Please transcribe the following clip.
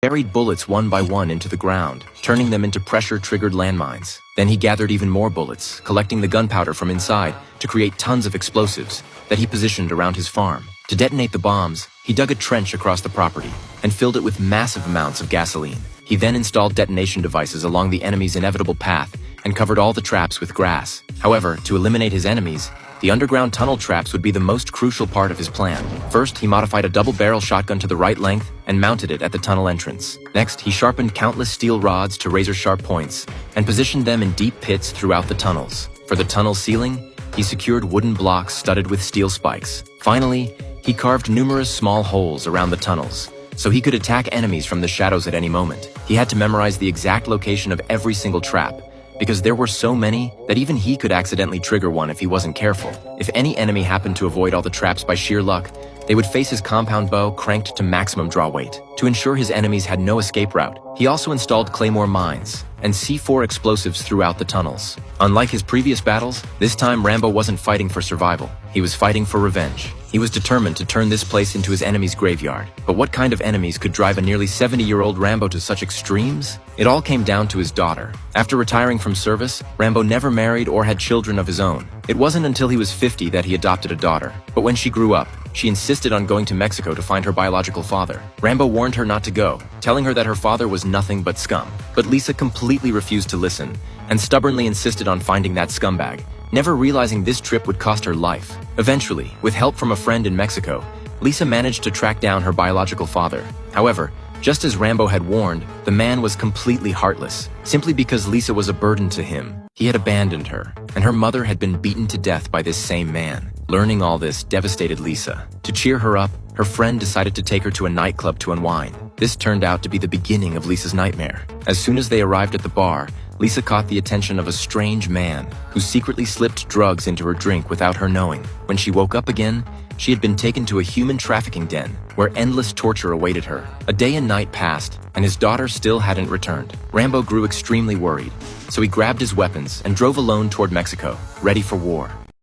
buried bullets one by one into the ground, turning them into pressure-triggered landmines. Then he gathered even more bullets, collecting the gunpowder from inside to create tons of explosives that he positioned around his farm. To detonate the bombs, he dug a trench across the property and filled it with massive amounts of gasoline. He then installed detonation devices along the enemy's inevitable path and covered all the traps with grass. However, to eliminate his enemies, the underground tunnel traps would be the most crucial part of his plan. First, he modified a double-barrel shotgun to the right length and mounted it at the tunnel entrance. Next, he sharpened countless steel rods to razor-sharp points and positioned them in deep pits throughout the tunnels. For the tunnel ceiling, he secured wooden blocks studded with steel spikes. Finally, he carved numerous small holes around the tunnels, so he could attack enemies from the shadows at any moment. He had to memorize the exact location of every single trap, because there were so many that even he could accidentally trigger one if he wasn't careful. If any enemy happened to avoid all the traps by sheer luck, they would face his compound bow cranked to maximum draw weight. To ensure his enemies had no escape route, he also installed claymore mines and C4 explosives throughout the tunnels. Unlike his previous battles, this time Rambo wasn't fighting for survival. He was fighting for revenge. He was determined to turn this place into his enemy's graveyard. But what kind of enemies could drive a nearly 70-year-old Rambo to such extremes? It all came down to his daughter. After retiring from service, Rambo never married or had children of his own. It wasn't until he was 50 that he adopted a daughter. But when she grew up, she insisted on going to Mexico to find her biological father. Rambo warned her not to go, telling her that her father was nothing but scum. But Lisa completely refused to listen and stubbornly insisted on finding that scumbag, never realizing this trip would cost her life. Eventually, with help from a friend in Mexico, Lisa managed to track down her biological father. However, just as Rambo had warned, the man was completely heartless. Simply because Lisa was a burden to him, he had abandoned her, and her mother had been beaten to death by this same man. Learning all this devastated Lisa. To cheer her up, her friend decided to take her to a nightclub to unwind. This turned out to be the beginning of Lisa's nightmare. As soon as they arrived at the bar, Lisa caught the attention of a strange man who secretly slipped drugs into her drink without her knowing. When she woke up again, she had been taken to a human trafficking den where endless torture awaited her. A day and night passed, and his daughter still hadn't returned. Rambo grew extremely worried, so he grabbed his weapons and drove alone toward Mexico, ready for war.